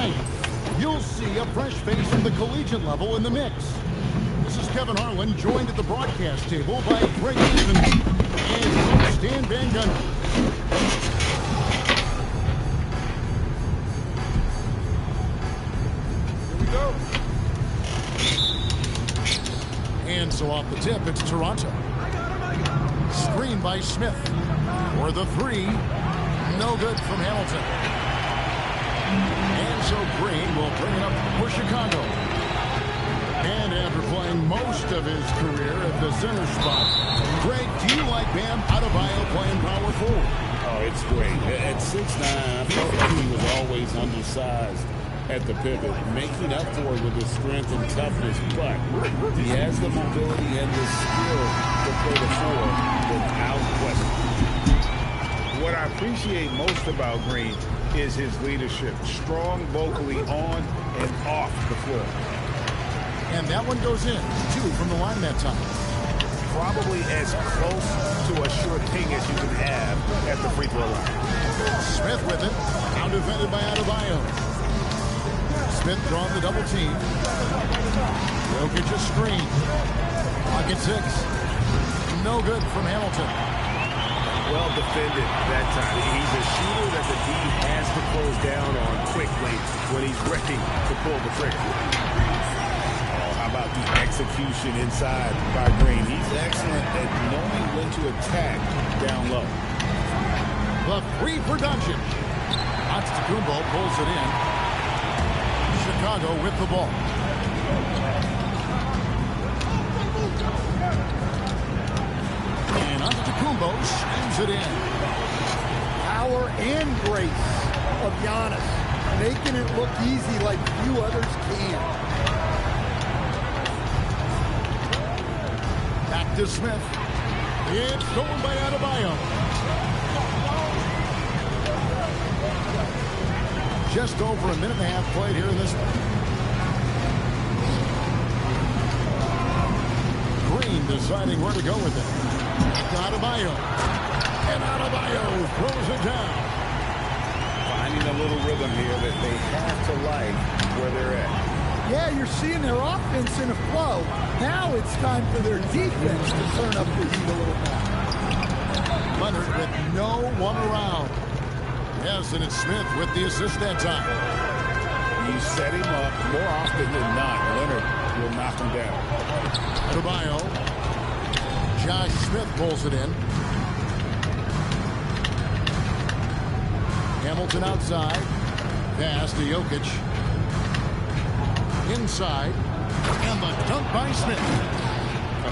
tonight, you'll see a fresh face from the collegiate level in the mix. This is Kevin Harlan, joined at the broadcast table by Greg Stevens and Stan Van Gundy. Here we go. And so off the tip, it's Toronto. Screen by Smith. For the three. No good from Hamilton. And so Green will bring it up for Chicago. And after playing most of his career at the center spot, Greg, do you like Bam Adebayo playing power forward? Oh, it's great. At 6'9", I felt like he was always undersized at the pivot, making up for it with his strength and toughness, but he has the mobility and the skill to play the four without question. What I appreciate most about Green is his leadership. Strong vocally on and off the floor. And that one goes in. 2 from the line that time. Probably as close to a sure thing as you can have at the free throw line. Smith with it. Now defended by Adebayo. Smith drawing the double team. Jokic a screen. Pocket 6. No good from Hamilton. Well defended that time. He's a shooter that the D has to close down on quickly when he's ready to pull the trigger. Oh, how about the execution inside by Green? He's excellent at knowing when to attack down low. The three for Doncic. Antetokounmpo pulls it in. Chicago with the ball. And Antetokounmpo slams it in. Power and grace of Giannis, making it look easy like few others can. Back to Smith. It's stolen by Adebayo. Just over a minute and a half played here in this one. Green deciding where to go with it. Adebayo. And Adebayo throws it down. Finding a little rhythm here that they have to like where they're at. Yeah, you're seeing their offense in a flow. Now it's time for their defense to turn up the heat a little bit. Leonard with no one around. Yes, and it's Smith with the assist that time. You set him up more often than not. Leonard will knock him down. Adebayo. Josh Smith pulls it in. Hamilton outside. Pass to Jokic. Inside. And the dunk by Smith.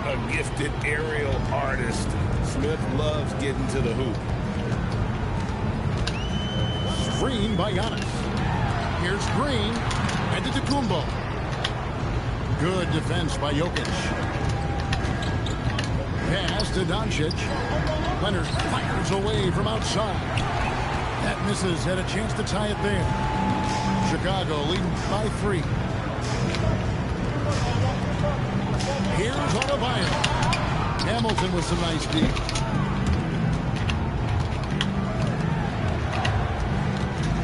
A gifted aerial artist. Smith loves getting to the hoop. Screen by Giannis. Here's Green. And Antetokounmpo. Good defense by Jokic. Pass to Doncic. Leonard fires away from outside. That misses. Had a chance to tie it there. Chicago leading by 3. Here's Adebayo. Hamilton with some nice deep.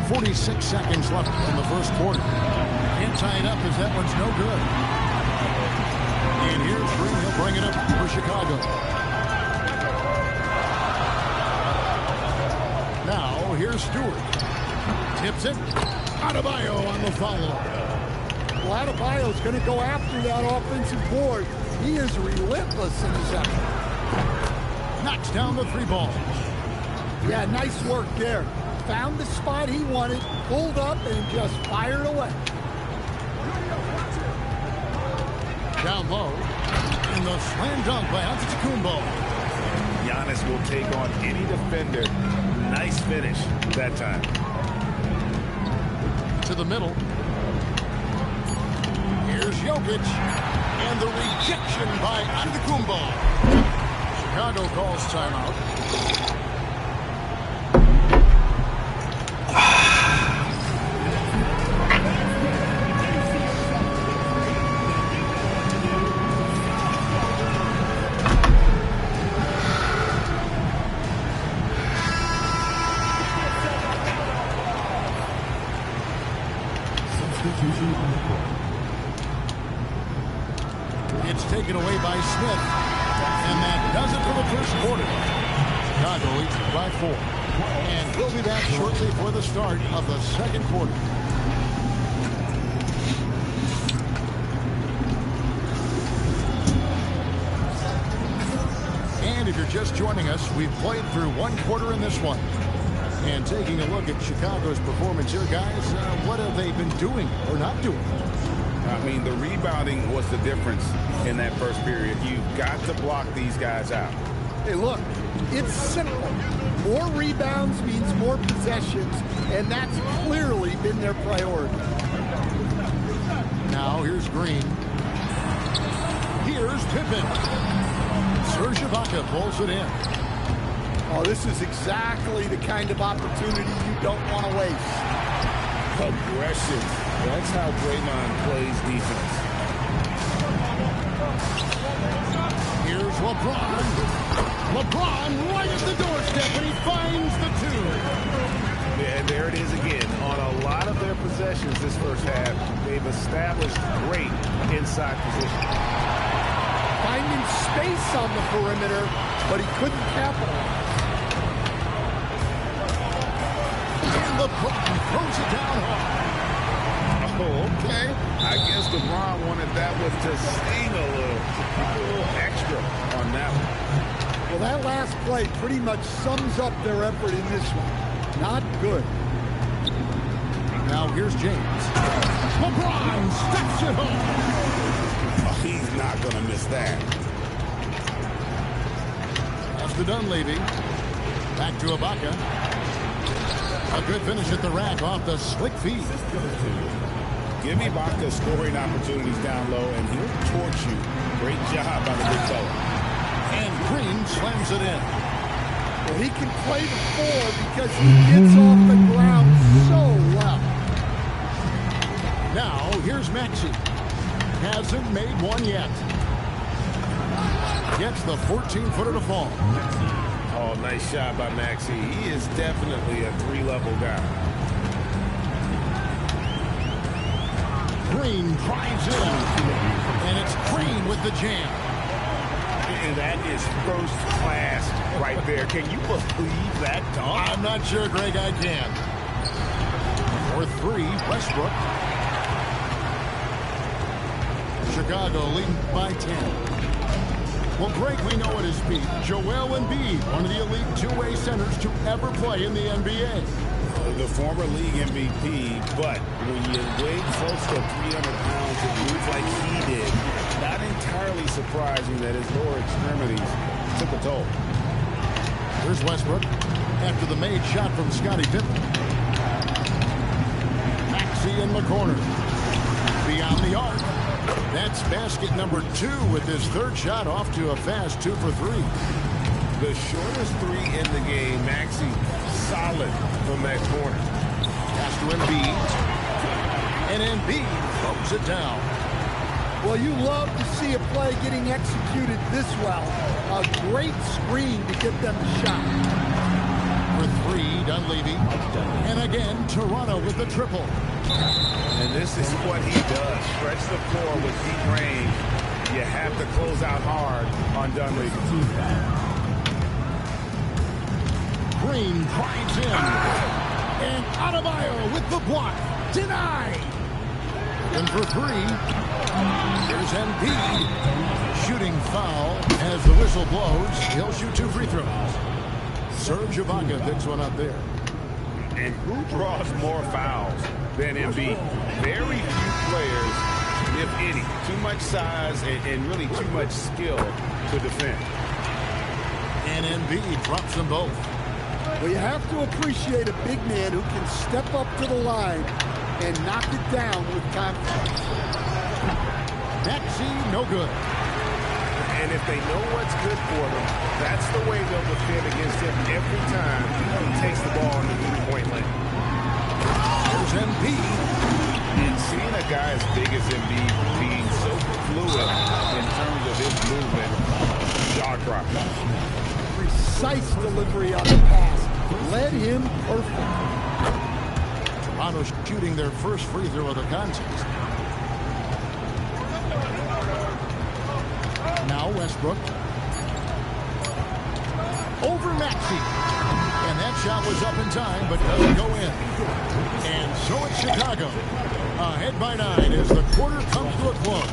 .46 seconds left in the first quarter. Can't tie it up as that one's no good. And here's Green. He'll bring it up for Chicago. Now, here's Stewart. Tips it. Adebayo on the follow. Well, Adebayo's going to go after that offensive board. He is relentless in his effort. Knocks down the 3 ball. Yeah, nice work there. Found the spot he wanted, pulled up, and just fired away. Down low. And the slam dunk by Antetokounmpo. Giannis will take on any defender. Nice finish that time. To the middle. Here's Jokic. And the rejection by Antetokounmpo. Chicago calls timeout. Substitution on the court. It's taken away by Smith. And that does it for the first quarter. Chicago leads by 4. And we'll be back shortly for the start of the second quarter. And if you're just joining us, we've played through one quarter in this one. And taking a look at Chicago's performance here, guys, what have they been doing or not doing? I mean, the rebounding was the difference in that first period. You've got to block these guys out. Hey, look, it's simple. More rebounds means more possessions, and that's clearly been their priority. Now here's Green. Here's Pippen. Serge Ibaka pulls it in. Oh, this is exactly the kind of opportunity you don't want to waste. Aggression. That's how Draymond plays defense. Here's LeBron. LeBron right at the doorstep, and he finds the 2. Yeah, and there it is again. On a lot of their possessions this first half, they've established great inside position. Finding space on the perimeter, but he couldn't capitalize. And LeBron throws it down hard. Oh, okay. I guess LeBron wanted that one to sting a little extra on that one. Well, that last play pretty much sums up their effort in this one. Not good. Now here's James. LeBron steps it home. Oh, he's not going to miss that. That's to Dunleavy. Back to Ibaka. A good finish at the rack off the slick feed. Give Ibaka scoring opportunities down low, and he'll torch you. Great job by the big fella. And Green slams it in. Well, he can play the 4 because he gets off the ground so well. Now, here's Maxey. Hasn't made one yet. Gets the 14-footer to fall. Oh, nice shot by Maxey. He is definitely a 3-level guy. Green drives in. And it's Green with the jam. And that is first class right there. Can you believe that dunk? I'm not sure, Greg, I can. For 3, Westbrook. Chicago leading by 10. Well, Greg, we know at his peak, Joel Embiid, one of the elite two-way centers to ever play in the NBA. The former league MVP, but when you weigh close to 300 pounds and move like he did, not entirely surprising that his lower extremities took a toll. Here's Westbrook after the made shot from Scottie Pippen. Maxey in the corner. Beyond the arc. That's basket number 2 with his 3rd shot off to a fast 2 for 3. The shortest 3 in the game, Maxey solid from that corner. Pass to Embiid. And Embiid throws it down. Well, you love to see a play getting executed this well. A great screen to get them the shot. For 3, Dunleavy. And again, Toronto with the triple. And this is what he does. Stretch the floor with deep range. You have to close out hard on Dunleavy. Green drives in. And Adebayo with the block. Denied. And for 3, here's Embiid. Shooting foul as the whistle blows. He'll shoot 2 free throws. Serge Ibaka picks one up there. And who draws more fouls than Embiid? Very few players, if any. Too much size and really too much skill to defend. And Embiid drops them both. Well, you have to appreciate a big man who can step up to the line and knock it down with confidence. Maxey, no good. And if they know what's good for them, that's the way they'll defend against him every time he takes the ball in the three-point lane. There's Embiid. And seeing a guy as big as Embiid being so fluid in terms of his movement, jaw-dropping. Precise delivery on the pass led him perfect. Toronto shooting their first free throw of the contest. Now Westbrook. Over Maxey. And that shot was up in time, but doesn't go in. And so it's Chicago. Ahead by 9 as the quarter comes to a close.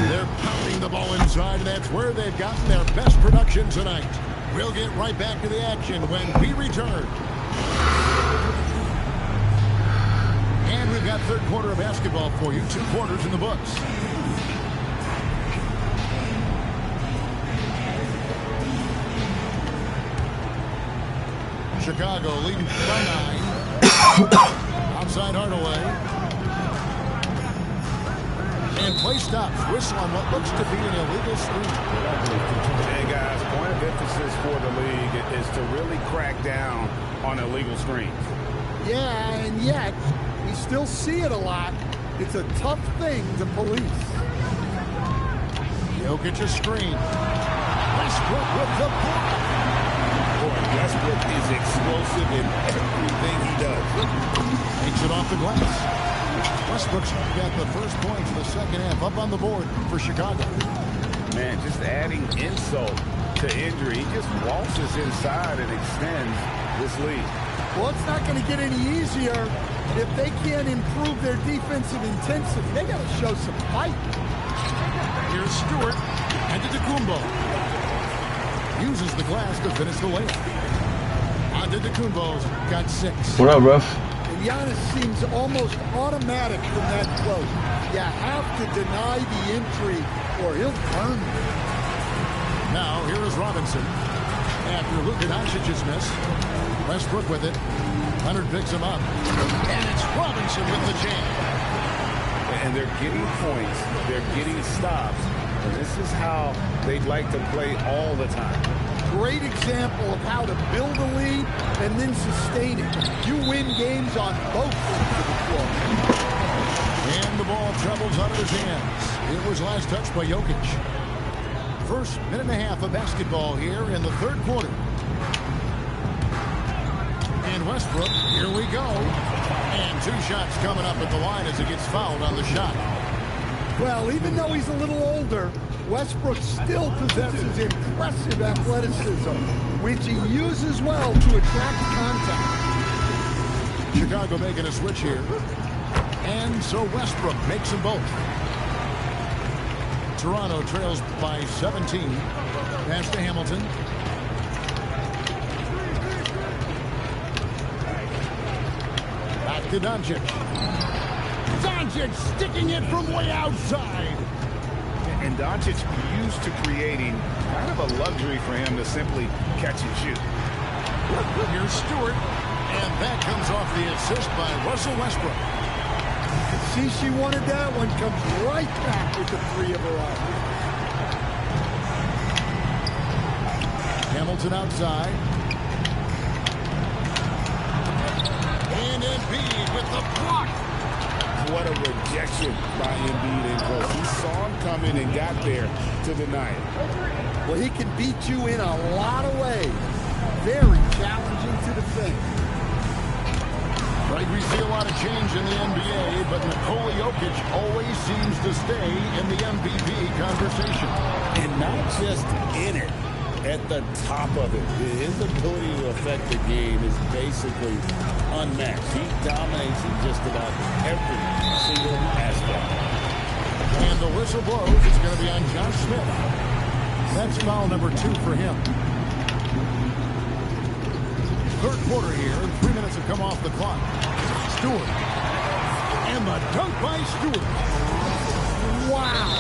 They're pounding the ball inside, and that's where they've gotten their best production tonight. We'll get right back to the action when we return. And we've got third quarter of basketball for you. 2 quarters in the books. Chicago leading by 9. Outside Hardaway. And play stops. Whistle on what looks to be an illegal screen. And guys, point of emphasis for the league is to really crack down on illegal screens. Yeah, and yet we still see it a lot. It's a tough thing to police. Jokic a screen. Westbrook with the block. Boy, Westbrook is explosive in everything he does. Takes it off the glass. Westbrook's got the first points in the second half up on the board for Chicago. Man, just adding insult to injury. He just waltzes inside and extends this lead. Well, it's not going to get any easier if they can't improve their defensive intensity. They got to show some fight. Here's Stewart. Antetokounmpo. Uses the glass to finish the layup. Antetokounmpo's got 6. What up, ref? And Giannis seems almost automatic from that quote. You have to deny the entry or he'll burn you. Now, here is Robinson. After Luka Doncic's miss, Westbrook with it. Leonard picks him up. And it's Robinson with the jam. And they're getting points. They're getting stops. And this is how they'd like to play all the time. Great example of how to build a lead and then sustain it. You win games on both ends of the floor. And the ball travels out of his hands. It was last touched by Jokic. First minute and a half of basketball here in the third quarter. And Westbrook, here we go. And 2 shots coming up at the line as he gets fouled on the shot. Well, even though he's a little older, Westbrook still possesses impressive athleticism, which he uses well to attract contact. Chicago making a switch here. And so Westbrook makes them both. Toronto trails by 17. Pass to Hamilton. Back to Doncic. Doncic sticking it from way outside. And Doncic used to creating kind of a luxury for him to simply catch and shoot. Here's Stewart. And that comes off the assist by Russell Westbrook. See, she wanted that one. Comes right back with the 3 of her own. Hamilton outside. And Embiid with the block. What a rejection by Embiid in close. He saw him coming and got there to deny it. Well, he can beat you in a lot of ways. Very challenging to defend. Right, we see a lot of change in the NBA, but Nikola Jokic always seems to stay in the MVP conversation. And not just in it, at the top of it. His ability to affect the game is basically unmatched. He dominates in just about every single aspect. And the whistle blows. It's going to be on Josh Smith. That's foul number 2 for him. Third quarter here. 3 minutes have come off the clock. Stewart. And the dunk by Stewart. Wow.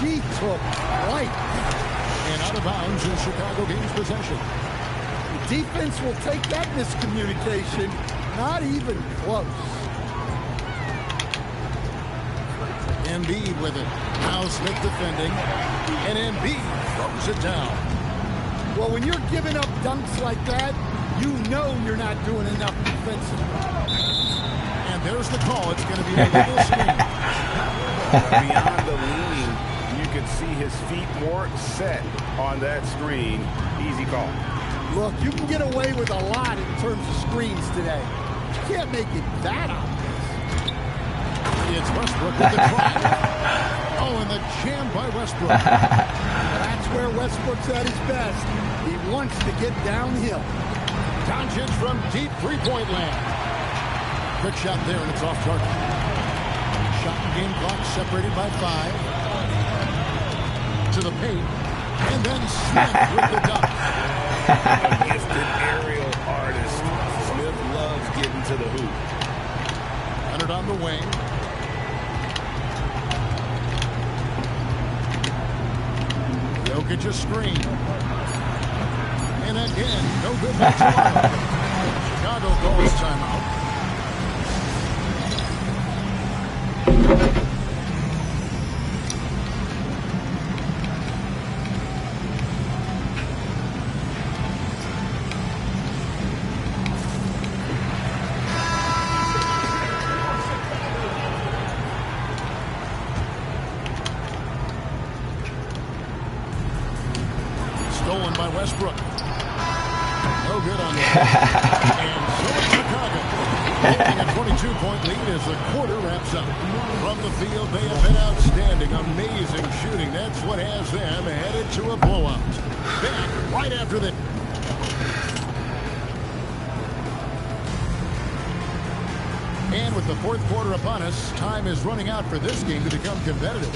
She took flight. And out of bounds in Chicago gains possession. The defense will take that miscommunication. Not even close. Embiid with it. Now Smith defending. And Embiid throws it down. Well, when you're giving up dunks like that, you know you're not doing enough defensively. And there's the call. It's going to be a little screen. Beyond the leaning, you can see his feet more set on that screen. Easy call. Look, you can get away with a lot in terms of screens today. can't make it that obvious. It's Westbrook with the drive. Oh, and the jam by Westbrook. That's where Westbrook's at his best. He wants to get downhill. Doncic from deep three-point land. Quick shot there, and it's off target. Shot and game clock separated by 5. To the paint. And then Smith with the dunk. A gifted aerial artist. Smith loves getting to the hoop. Leonard on the wing. Jokic a screen. And again, no good by Toronto. Chicago calls timeout. Stolen by Westbrook. No good on that. And so it's Chicago. Holding a 22-point lead as the quarter wraps up. From the field, they have been outstanding. Amazing shooting. That's what has them headed to a blowout. Back right after this. And with the fourth quarter upon us, time is running out for this game to become competitive.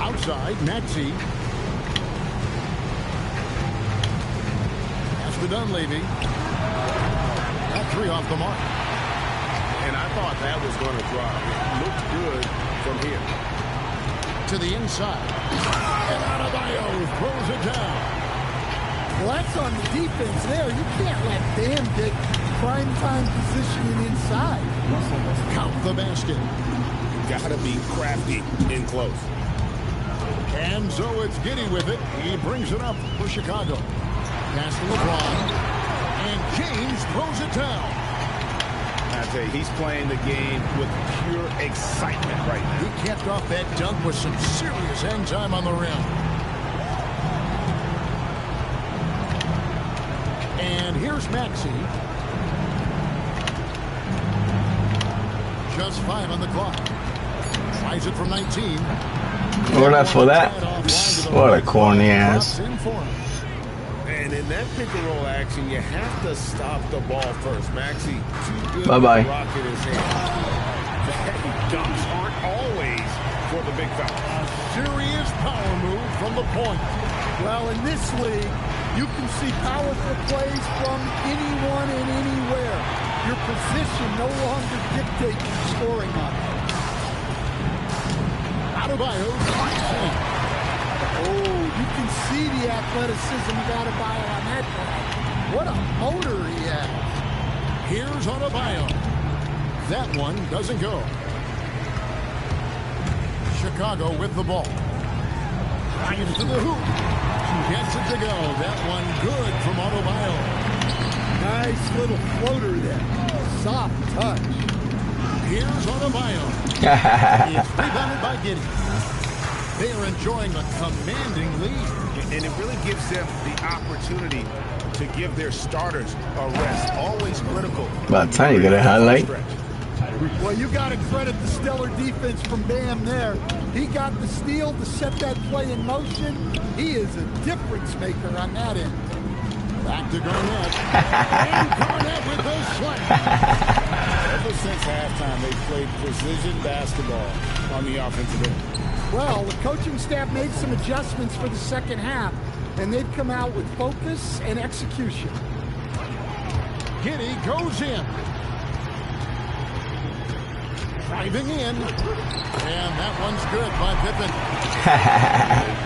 Outside, Maxey. Pass to Dunleavy. That three off the mark. And I thought that was going to drop. It looked good from here. To the inside. And Adebayo throws it down. Well, that's on the defense there. You can't let Bam get prime-time positioning inside. Count the basket. Got to be crafty in close. And so it's Giddey with it. He brings it up for Chicago. Pass to LeBron. And James throws it down. I tell you, he's playing the game with pure excitement right now. He kept off that dunk with some serious hang time on the rim. And here's Maxey. Just 5 on the clock. Tries it from 19. What up for that? What a corny ass. And in that pick and roll action, you have to stop the ball first. Maxey, too good Bye-bye. to rock in his hand. Dunks aren't always for the big fella. A serious power move from the point. Well, in this league, you can see powerful plays from anyone and anywhere. Your position no longer dictates your scoring on it. Adebayo. Oh, you can see the athleticism of Adebayo on that play. What a motor he has. Here's Adebayo. That one doesn't go. Chicago with the ball. Right into the hoop. Gets it to go. That one good from Adebayo. Nice little floater there. Soft touch. Here's Adebayo. It's rebounded by Giddey. They are enjoying a commanding lead. And it really gives them the opportunity to give their starters a rest. Always critical. About time you get a highlight. Well, you got to credit the stellar defense from Bam there. He got the steal to set that play in motion. He is a difference maker on that end. Back to Garnett. And Garnett with the slam. Ever since halftime, they've played precision basketball on the offensive end. Well, the coaching staff made some adjustments for the second half, and they've come out with focus and execution. Giddey goes in. Driving in. And that one's good by Pippen.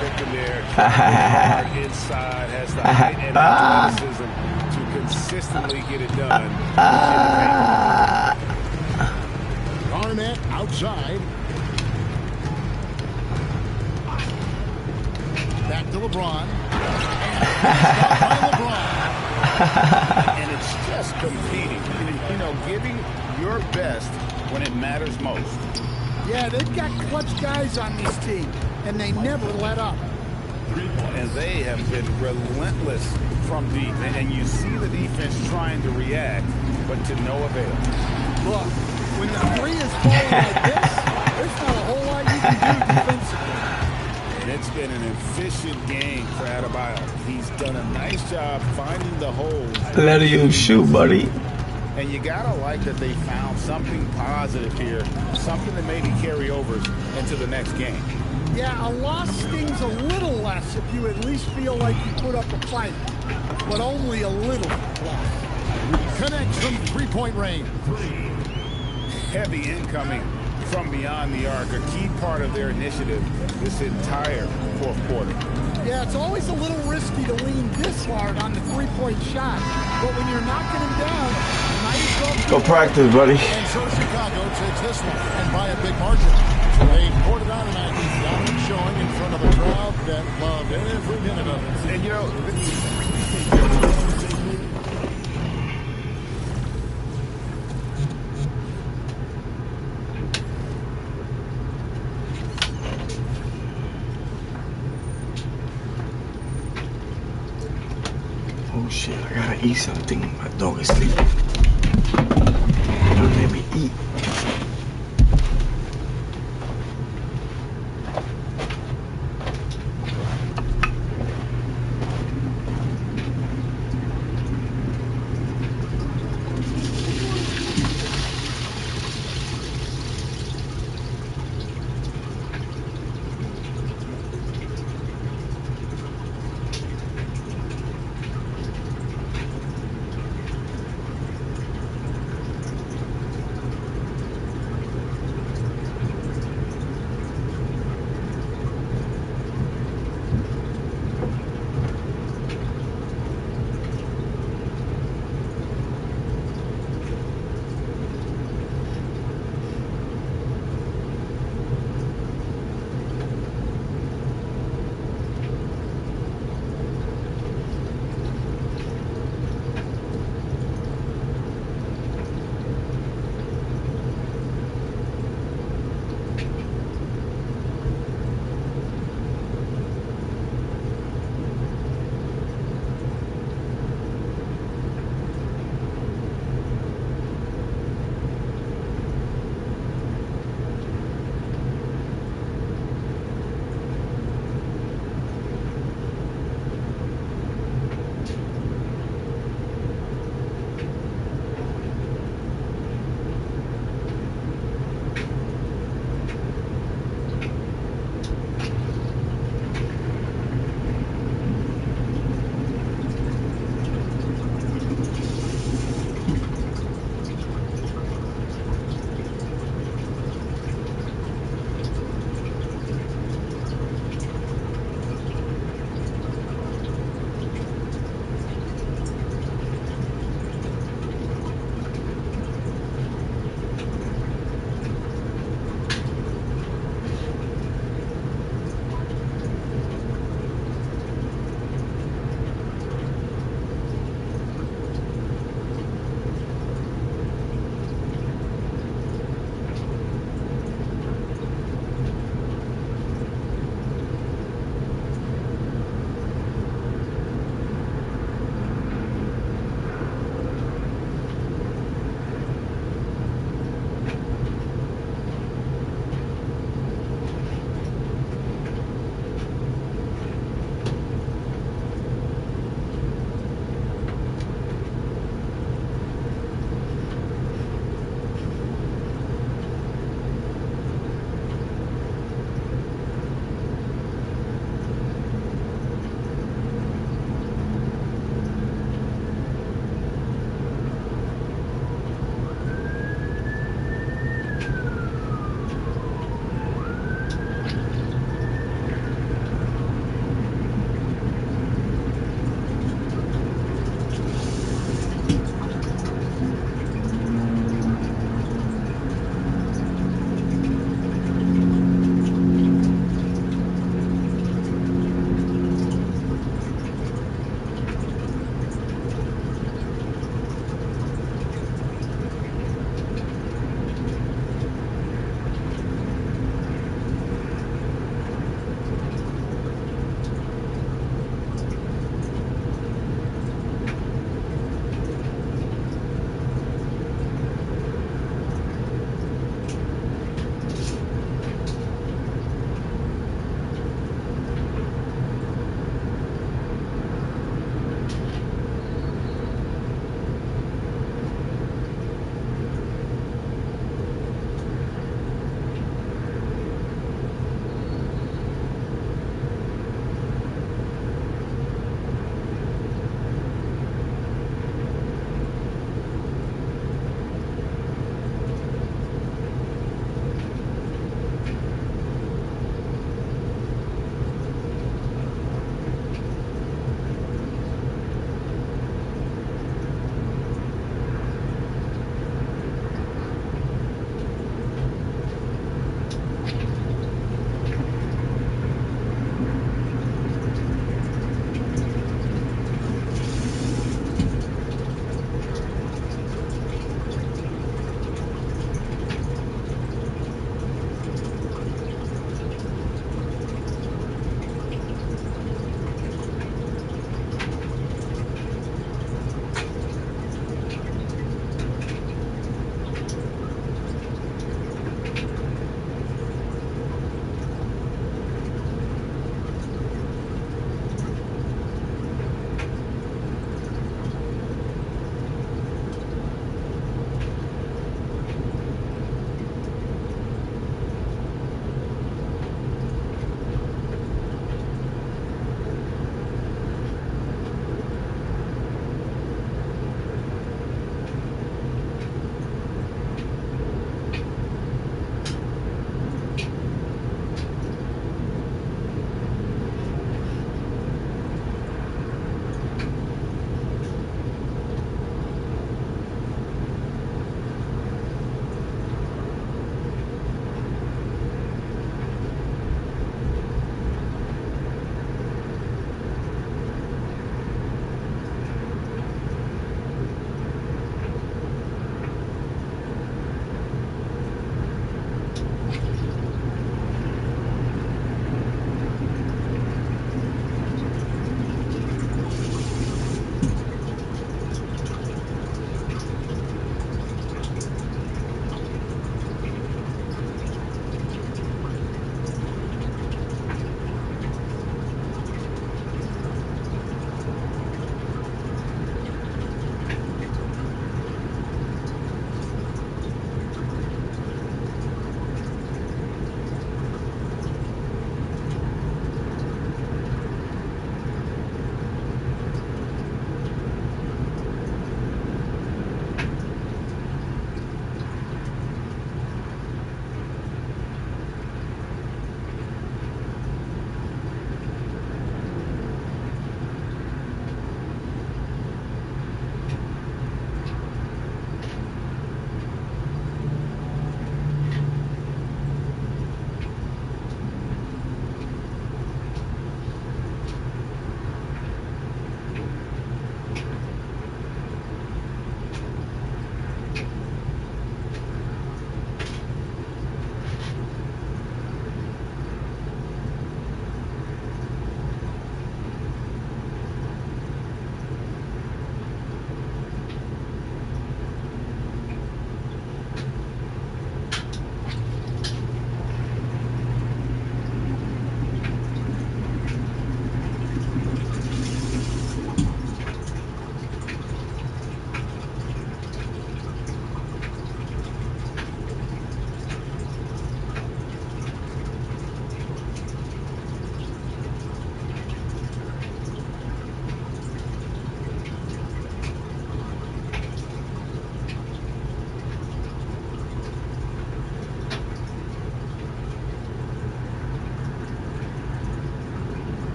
Pippen there. Hard inside. Has the height and athleticism to consistently get it done. Garnett outside. Back to LeBron. And LeBron. And it's just competing. You know, giving your best when it matters most. Yeah, they've got clutch guys on this team, and they never let up. And they have been relentless from deep. And you see the defense trying to react, but to no avail. Look, when the three is falling like this, there's not a whole lot you can do defensively. And it's been an efficient game for Adebayo. He's done a nice job finding the holes. Let you shoot, buddy. And you gotta like that they found something positive here, something that maybe carry overs into the next game. Yeah, a loss stings a little less if you at least feel like you put up a fight, but only a little less. Connects from three-point range. Heavy incoming from beyond the arc, a key part of their initiative this entire fourth quarter. Yeah, it's always a little risky to lean this hard on the three-point shot, but when you're knocking him down, you might as well Go practice, buddy. And so Chicago takes this one, and by a big margin. So they poured it out tonight. Dominant showing in front of a crowd that loved every minute of it. And you know, Oh shit, I gotta eat something. My dog is sleeping. Don't let me eat.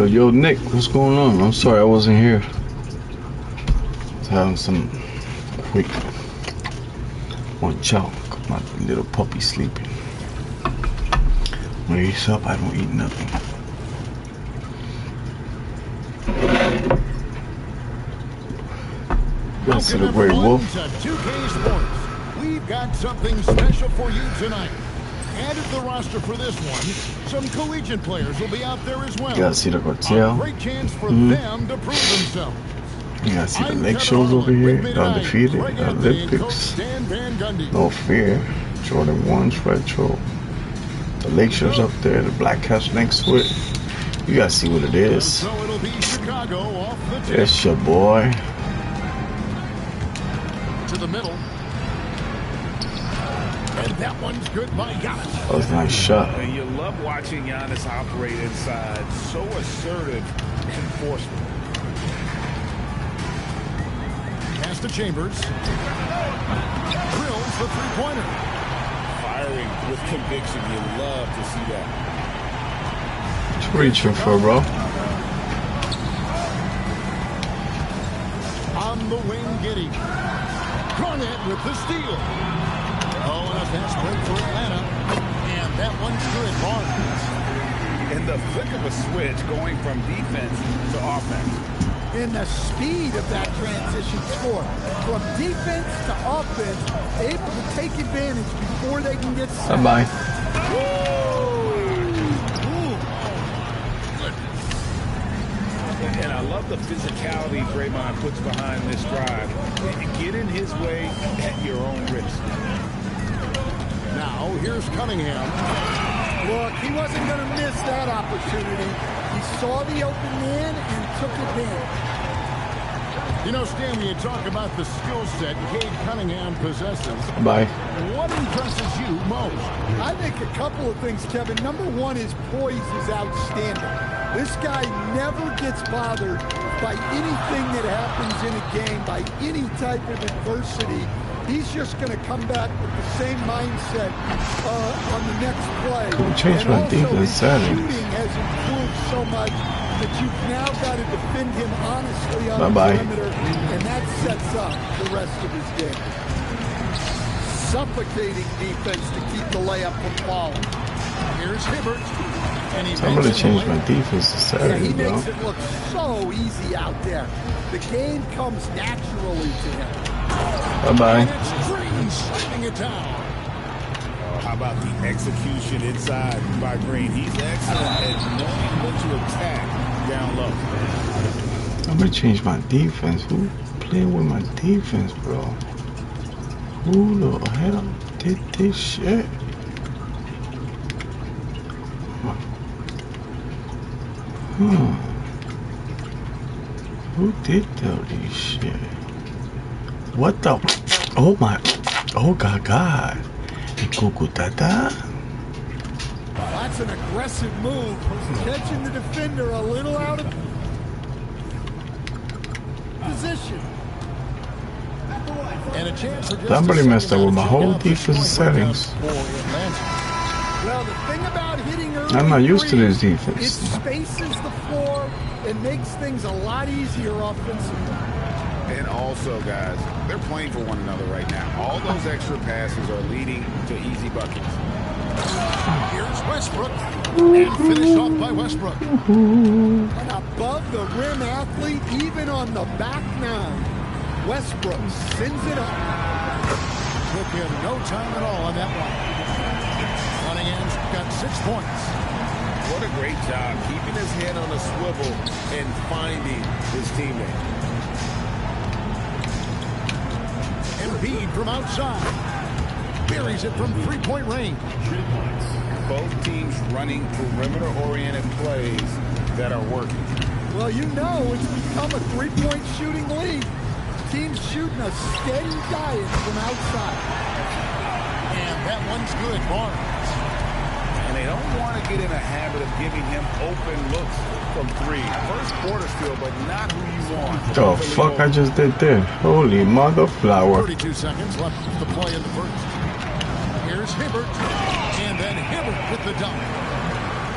Yo, Nick, what's going on? I'm sorry I wasn't here. I was having some quick lunch out. My little puppy sleeping. When he's up, I don't eat nothing. Let's celebrate Wolf. 2K Sports. We've got something special for you tonight. Added to the roster for this one, some collegiate players will be out there as well. You gotta see the cartel. A great chance for them to prove themselves. You gotta see the Lake shows over here. The undefeated, the Olympics. No fear. Jordan 1's retro. The Lake shows up there. The Black Caps next to it. You gotta see what it is. So it'll be Chicago off the tip. It's your boy. To the middle. And that one's good by Giannis. That was a nice shot. And you love watching Giannis operate inside. So assertive and forceful. Pass to Chambers. Drills the three-pointer. Firing with conviction. You love to see that. What you reaching for, bro? On the wing, Giddey. Garnett with the steal. Oh, and a fast break for Atlanta. And that one's good. Barnes. In the flick of a switch, going from defense to offense. And the speed of that transition score. From defense to offense, able to take advantage before they can get set. Bye-bye. And I love the physicality Draymond puts behind this drive. Get in his way at your own risk. Now, here's Cunningham. Look, he wasn't going to miss that opportunity. He saw the open man and took advantage. You know, Stan, when you talk about the skill set Cade Cunningham possesses, Bye. what impresses you most? I think a couple of things, Kevin. Number one, his poise is outstanding. This guy never gets bothered by anything that happens in a game, by any type of adversity. He's just going to come back with the same mindset on the next play. Change my defense settings. His shooting has improved so much that you've now got to defend him honestly on the perimeter, and that sets up the rest of his game. Suffocating defense to keep the layup from falling. Here's Hibbert. I'm going to change my defense to Yeah, he settings, bro. makes it look so easy out there. The game comes naturally to him. Bye-bye. And it's Green slamming it down. How about the execution inside by Green? He's excellent at knowing when to attack down low. I'm going to change my defense. Who playing with my defense, bro? Who the hell did this shit? Who did this shit? What the? Oh my! Oh God! Kukutata. That's an aggressive move, catching the defender a little out of position. And a chance for just Somebody a messed up second with my to whole check out the defensive short breakup settings. for Atlanta. Well, the thing about hitting early I'm not used to threes, this defense. it spaces the floor and makes things a lot easier offensively. And also, guys, they're playing for one another right now. All those extra passes are leading to easy buckets. Here's Westbrook. And finish off by Westbrook. An above the rim athlete, even on the back nine. Westbrook sends it up. Took him no time at all on that one. Cunningham's got 6 points. What a great job keeping his head on a swivel and finding his teammate. Embiid from outside. Buries it from three-point range. Both teams running perimeter-oriented plays that are working. Well, you know it's become a three-point shooting league. Teams shooting a steady diet from outside. And that one's good. Barnes. And they don't want to get in a habit of giving him open looks from three. First quarter still, but not who you want. The fuck I just did there? Holy mother flower. 32 seconds left to play in the first. Here's Hibbert. And then Hibbert with the dunk.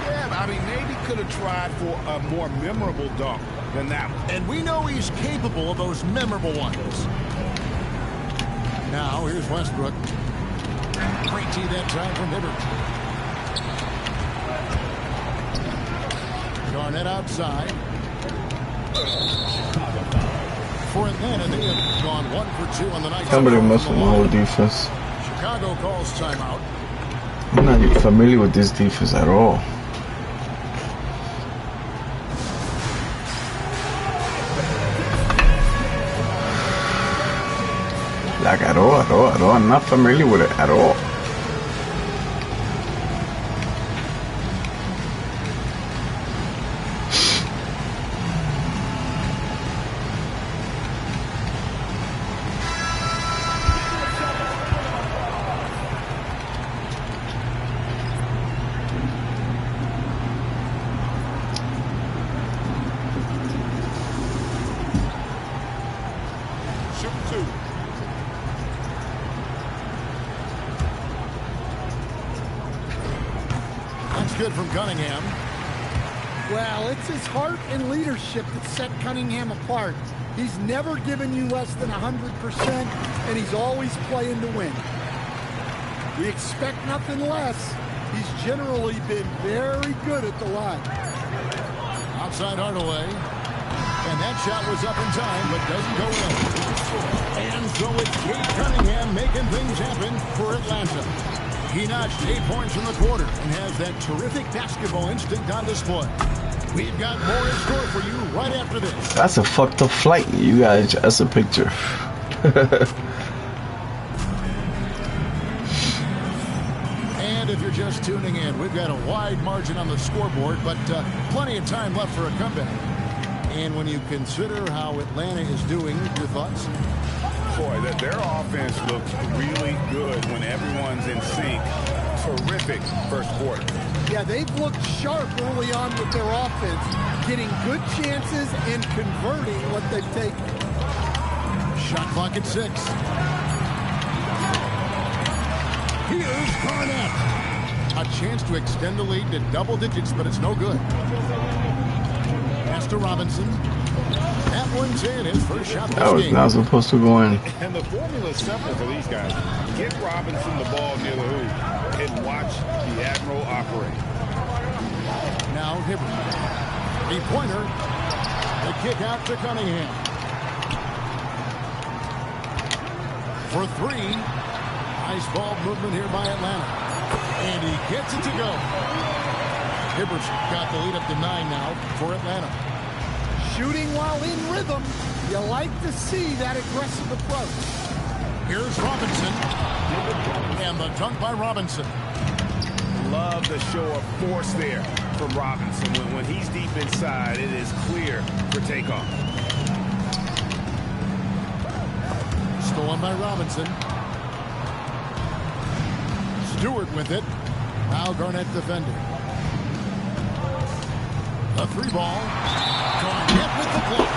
Yeah, I mean, maybe could have tried for a more memorable dunk than that one. And we know he's capable of those memorable ones. Now, here's Westbrook. Great tee that time from Hibbert. Garnett outside. For Atlanta, they have gone 1 for 2 on the night. Somebody messed with my whole defense. Chicago calls timeout. I'm not even familiar with this defense at all. Like at all. I'm not familiar with it at all. Good from Cunningham. Well, it's his heart and leadership that set Cunningham apart. He's never given you less than 100%, and he's always playing to win. We expect nothing less. He's generally been very good at the line. Outside Hardaway. And that shot was up in time, but doesn't go in. And so it's Cade Cunningham making things happen for Atlanta. He notched 8 points in the quarter and has that terrific basketball instinct on display. We've got more in store for you right after this. That's a fucked up flight. You guys, that's a picture. And if you're just tuning in, we've got a wide margin on the scoreboard, but plenty of time left for a comeback. And when you consider how Atlanta is doing, your thoughts? Boy, their offense looks really good when everyone's in sync. Terrific first quarter. Yeah, they've looked sharp early on with their offense, getting good chances and converting what they've taken. Shot clock at 6. Here's Garnett. A chance to extend the lead to double digits, but it's no good. Pass to Robinson. That one's in, his first shot. That was not supposed to go in. And the formula is simple for these guys. Get Robinson the ball near the hoop and watch the Admiral operate. Now Hibbert. Three-pointer. The kick out to Cunningham. For 3. Nice ball movement here by Atlanta. And he gets it to go. Hibbert's got the lead up to 9 now for Atlanta. Shooting while in rhythm. You like to see that aggressive approach. Here's Robinson. And the dunk by Robinson. Love the show of force there from Robinson. When he's deep inside, it is clear for takeoff. Stolen by Robinson. Stewart with it. Now Garnett defending. A 3-ball. Garnett with the block.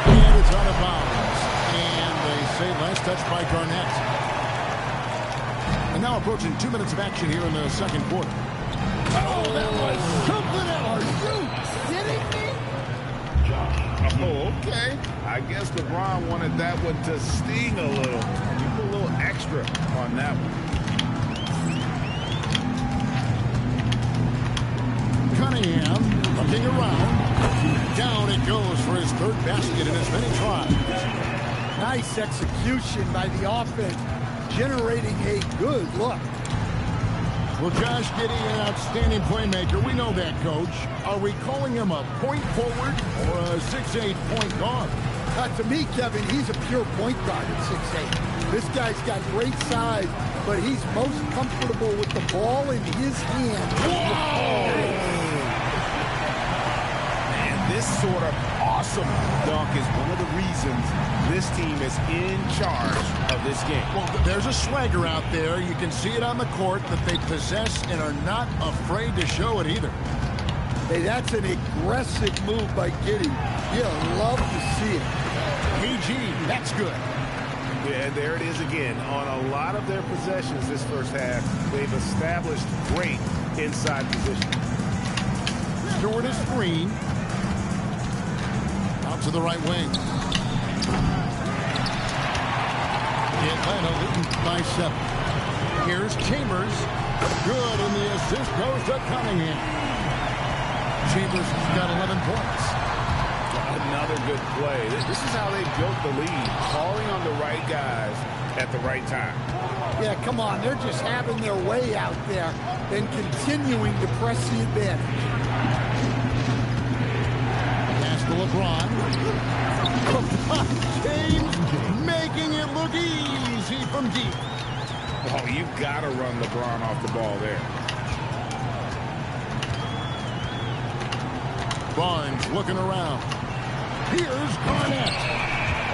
And it's out of bounds. And they say last touch by Garnett. And now approaching 2 minutes of action here in the second quarter. Oh, that was something else. Are you kidding me? Oh, okay. I guess LeBron wanted that one to sting a little. You put a little extra on that one. Cunningham looking around. Down it goes for his third basket in as many tries. Nice execution by the offense, generating a good look. Well, Josh Giddey, an outstanding playmaker. We know that, Coach. Are we calling him a point forward or a 6'8" point guard? To me, Kevin, he's a pure point guard at 6'8". This guy's got great size, but he's most comfortable with the ball in his hand. And this sort of awesome dunk is one of the reasons this team is in charge of this game. Well, there's a swagger out there. You can see it on the court that they possess and are not afraid to show it either. Hey, that's an aggressive move by Giddey. You'll love to see it. PG, that's good. Yeah, there it is again. On a lot of their possessions this first half, they've established great inside position. toward a screen. Out to the right wing. Atlanta leading by 7. Here's Chambers. Good, and the assist goes to Cunningham. Chambers got 11 points. Another good play. This is how they built the lead, calling on the right guys at the right time. Yeah, come on. They're just having their way out there and continuing to press the advantage. Pass to LeBron. LeBron James making it look easy from deep. Oh, you got to run LeBron off the ball there. Barnes looking around. Here's Garnett.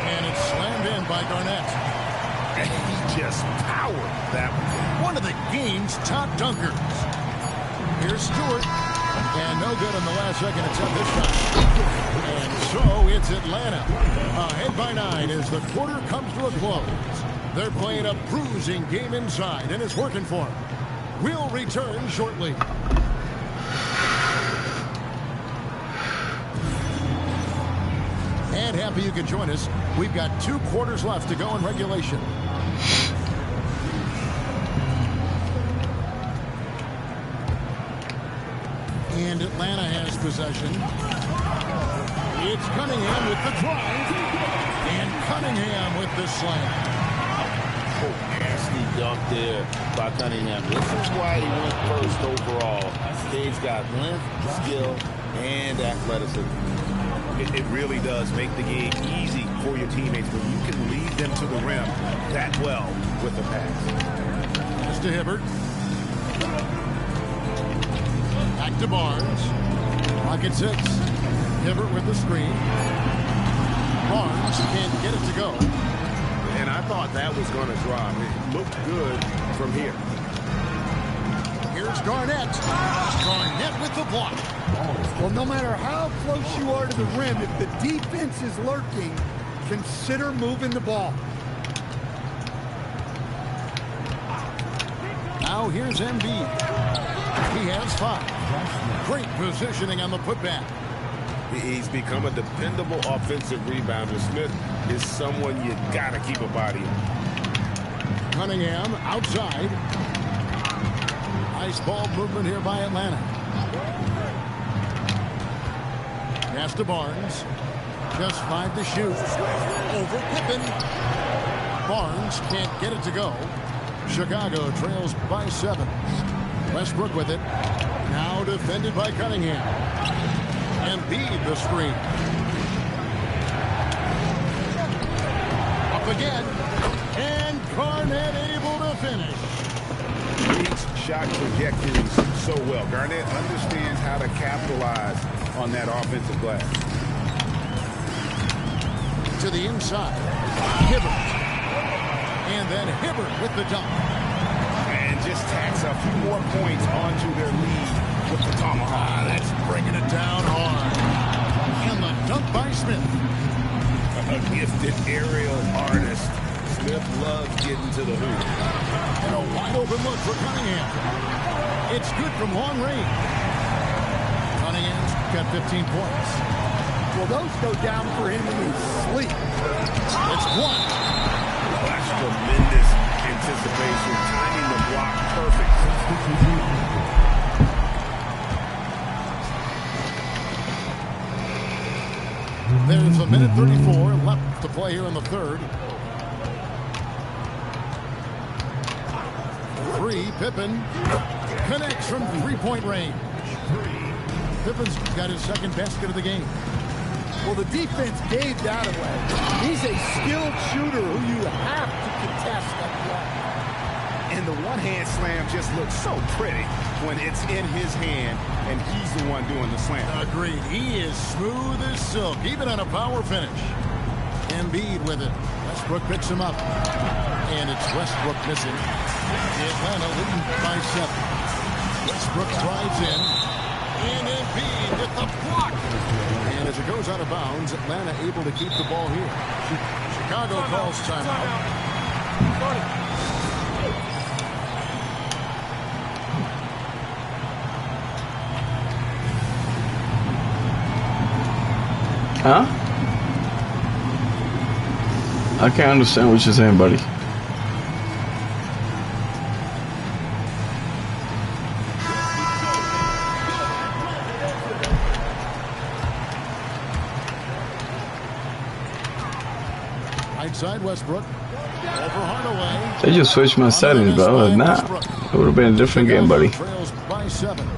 And it's slammed in by Garnett. And he just powered that one of the game's top dunkers. Here's Stewart. And no good in the last second attempt this time. And so it's Atlanta. Ahead by 9 as the quarter comes to a close. They're playing a bruising game inside, and it's working for them. We'll return shortly. And happy you could join us. We've got 2 quarters left to go in regulation. And Atlanta has possession. It's Cunningham with the drive. And Cunningham with the slam. Oh, nasty dunk there by Cunningham. This is why he went first overall. He's got length, skill, and athleticism. It really does make the game easy for your teammates when you can lead them to the rim that well with a pass. Pass to Hibbert. Back to Barnes. Pocket 6. Hibbert with the screen. Barnes can't get it to go. And I thought that was going to drop. It looked good from here. Here's Garnett. Garnett with the block. Well, no matter how close you are to the rim, if the defense is lurking, consider moving the ball. Now here's Embiid. He has 5. Great positioning on the putback. He's become a dependable offensive rebounder. Smith is someone you got to keep a body on. Cunningham outside. Nice ball movement here by Atlanta. Pass to Barnes. Just 5 to shoot. Over Pippen. Barnes can't get it to go. Chicago trails by 7. Westbrook with it. Now defended by Cunningham. Embiid the screen. Up again. And Garnett able to finish. Reads shot trajectories so well. Garnett understands how to capitalize on that offensive glass. To the inside. Hibbert. And then Hibbert with the dunk. And just tacks a few more points onto their lead with the tomahawk. That's bringing it down hard. And the dunk by Smith. A gifted aerial artist. Smith loves getting to the hoop. And a wide open look for Cunningham. It's good from long range. Cunningham's got 15 points. Well, those go down for him in his sleep. It's one. That's tremendous anticipation. Timing the block perfect. There's a minute 34 left to play here in the third. 3, Pippen connects from 3-point range. Pippen's got his second basket of the game. Well, the defense gave that away. He's a skilled shooter who you have to contest that play. And the one-hand slam just looks so pretty when it's in his hand and he's the one doing the slam. Agreed. He is smooth as silk, even on a power finish. Embiid with it. Westbrook picks him up. And it's Westbrook missing. Atlanta leading by 7. Westbrook drives in. And Embiid with the block. And as it goes out of bounds, Atlanta able to keep the ball here. Chicago calls timeout. Huh? I can't understand what you're saying, buddy. Right side, Westbrook. Over Hardaway. They just switched my settings, but other than that, it would have been a different game, buddy. Trails by 7.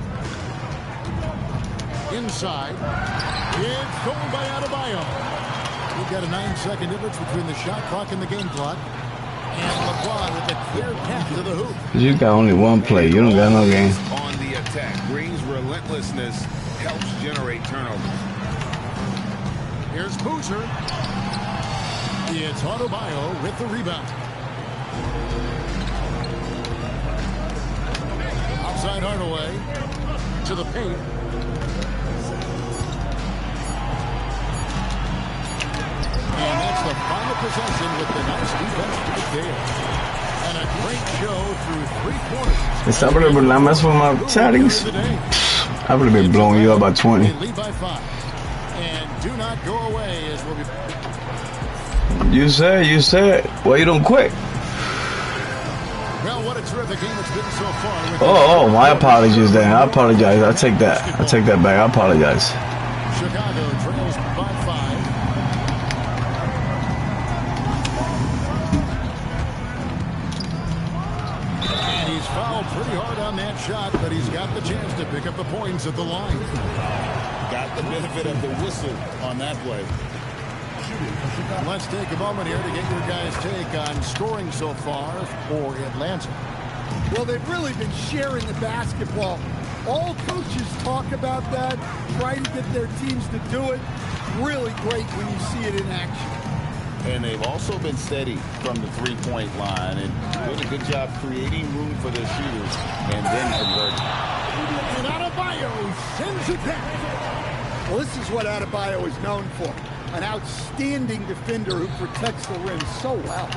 Inside. It's stolen by Adebayo. We've got a 9-second difference between the shot clock and the game clock. And LeBron with a clear path to the hoop. You got only one play. You don't got no game. On the attack, Green's relentlessness helps generate turnovers. Here's Boozer. It's Adebayo with the rebound. Outside Hardaway to the paint. And that's the final possession with the nice defense right there. And a great show through 3 quarters. If somebody would not mess with my settings, I would have been blowing you up by 20. They lead by 5. And do not go away as we'll be... You said. Well, you don't quit. Well, what a terrific game it's been so far. Oh, my apologies then. I apologize. I take that back. I apologize. Chicago trails by 5. And he's fouled pretty hard on that shot, but he's got the chance to pick up the points at the line. Got the benefit of the whistle on that play. Let's take a moment here to get your guys' take on scoring so far for Atlanta. Well, they've really been sharing the basketball. All coaches talk about that, try to get their teams to do it. Really great when you see it in action. And they've also been steady from the three-point line and doing a good job creating room for their shooters and then converting. And Adebayo sends it down. Well, this is what Adebayo is known for. An outstanding defender who protects the rim so well.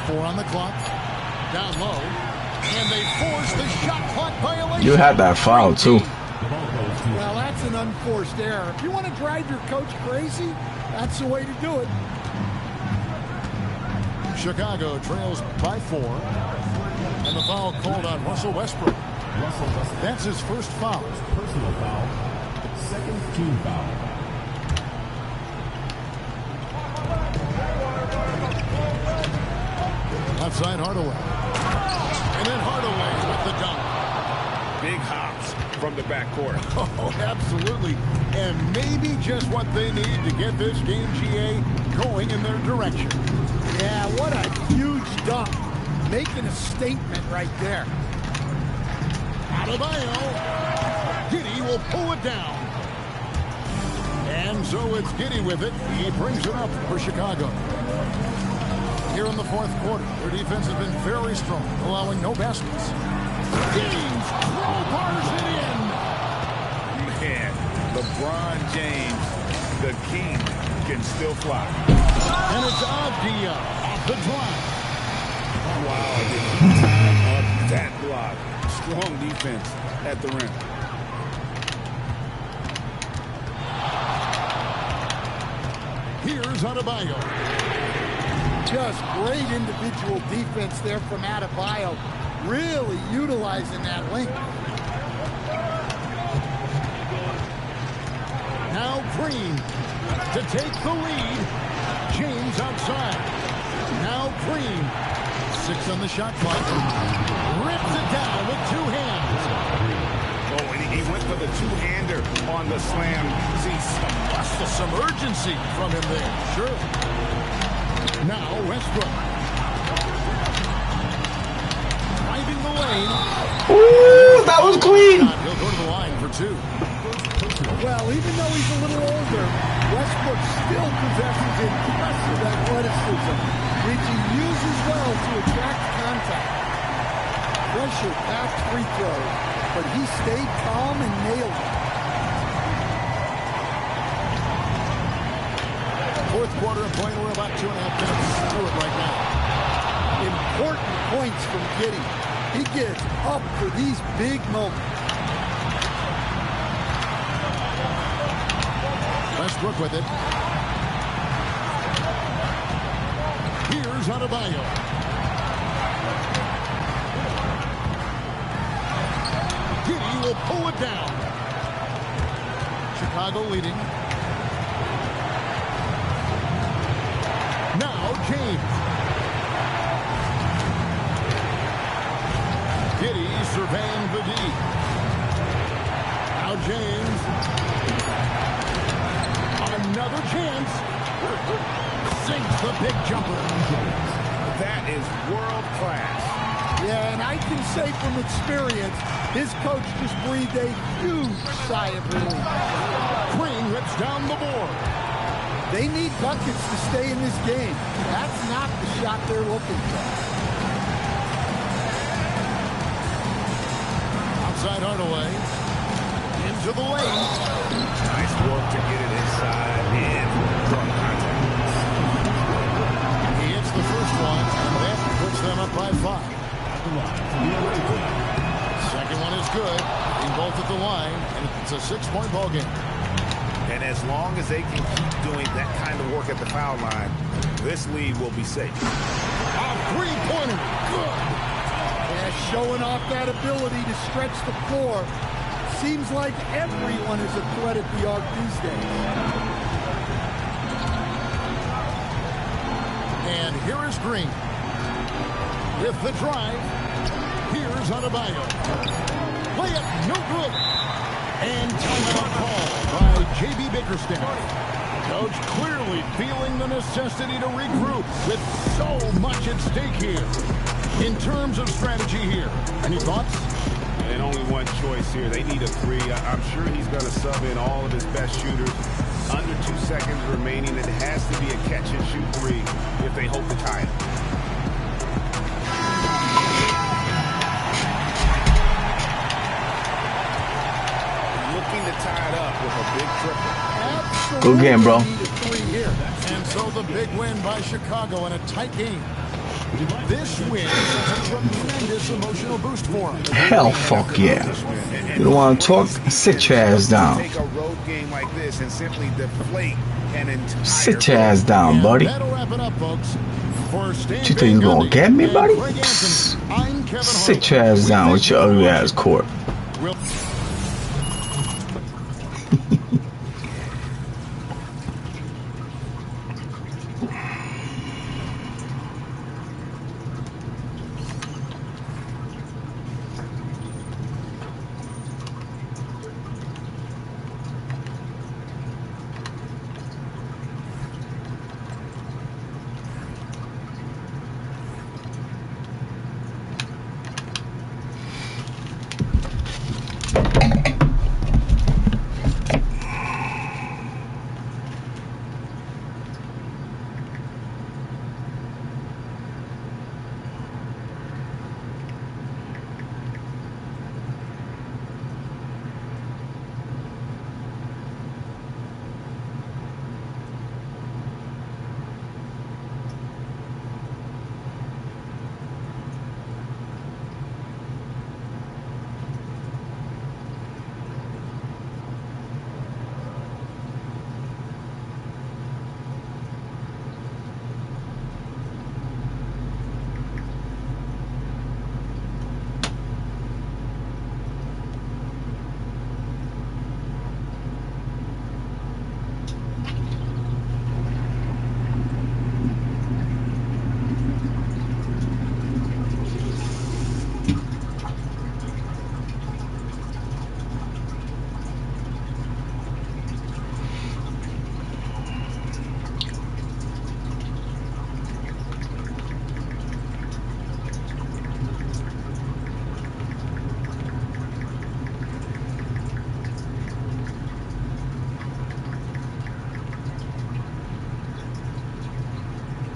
4 on the clock. Down low. And they force the shot clock violation. You had that foul, too. Well, that's an unforced error. If you want to drive your coach crazy, that's the way to do it. Chicago trails by 4. And the foul called on Russell Westbrook. That's his first foul. Personal foul. Second team foul. Outside Hardaway. And then Hardaway with the dunk. Big hops from the backcourt. Oh, absolutely. And maybe just what they need to get this game, GA, going in their direction. Yeah, what a huge dunk. Making a statement right there. Adebayo. Giddey will pull it down. And so it's Giddey with it. He brings it up for Chicago. Here in the fourth quarter, their defense has been very strong, allowing no baskets. James bars it in. Man, LeBron James, the king, can still fly. And it's Avdia off the drive. Wow, the time of that block. Strong defense at the rim. Here's Adebayo. Just great individual defense there from Adebayo. Really utilizing that length. Now Green to take the lead. James outside. Now Green. 6 on the shot clock. Rips it down with 2 hands. Oh, and he went for the two-hander on the slam. See, some urgency from him there. Sure. Now Westbrook. Driving the lane. Ooh, that was clean. He'll go to the line for 2. Well, even though he's a little older, Westbrook still possesses impressive athleticism, which he uses well to attract contact. Pressure past free throws, but he stayed calm and nailed it. Fourth quarter of play. We're about 2.5 minutes through it right now. Important points from Giddey. He gets up for these big moments. Westbrook with it. Here's Adebayo. Giddey will pull it down. Chicago leading. Now James. Giddey surveying the D. Now James. Another chance. Sinks the big jumper. That is world class. Yeah, and I can say from experience, his coach just breathed a huge sigh of relief. Green rips down the board. They need buckets to stay in this game. That's not the shot they're looking for. Outside Hardaway. Into the lane. Nice work to get it inside and from contact. He hits the first one, and that puts them up by 5. Second one is good. In both at the line, and it's a 6-point ball game. And as long as they can keep doing that kind of work at the foul line, this lead will be safe. A three-pointer. Good. Yeah, showing off that ability to stretch the floor. Seems like everyone is a threat at the arc these days. And here is Green. With the drive, here's Adebayo. Layup, no good. And timeout call by J.B. Bickerstaff. Coach clearly feeling the necessity to regroup with so much at stake here. In terms of strategy here, any thoughts? And only one choice here. They need a 3. I'm sure he's going to sub in all of his best shooters. Under 2 seconds remaining. It has to be a catch-and-shoot 3 if they hope to tie it. Looking to tie it up with a big triple. Absolutely. Good game, bro. Need a 3 here. And so the big win by Chicago in a tight game. This win is a tremendous emotional boost for him. Hell, fuck yeah. You don't want to talk? Sit your ass down. Take a road game like this and simply deflate an entire. Sit your ass down, buddy. That'll wrap it up, folks. For Stan You think you Van gonna Gundy get me, and buddy? Greg Anthony, I'm Kevin Sit Harlan. your ass down We with your thank you ugly for ass court. We'll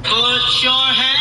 Put your hands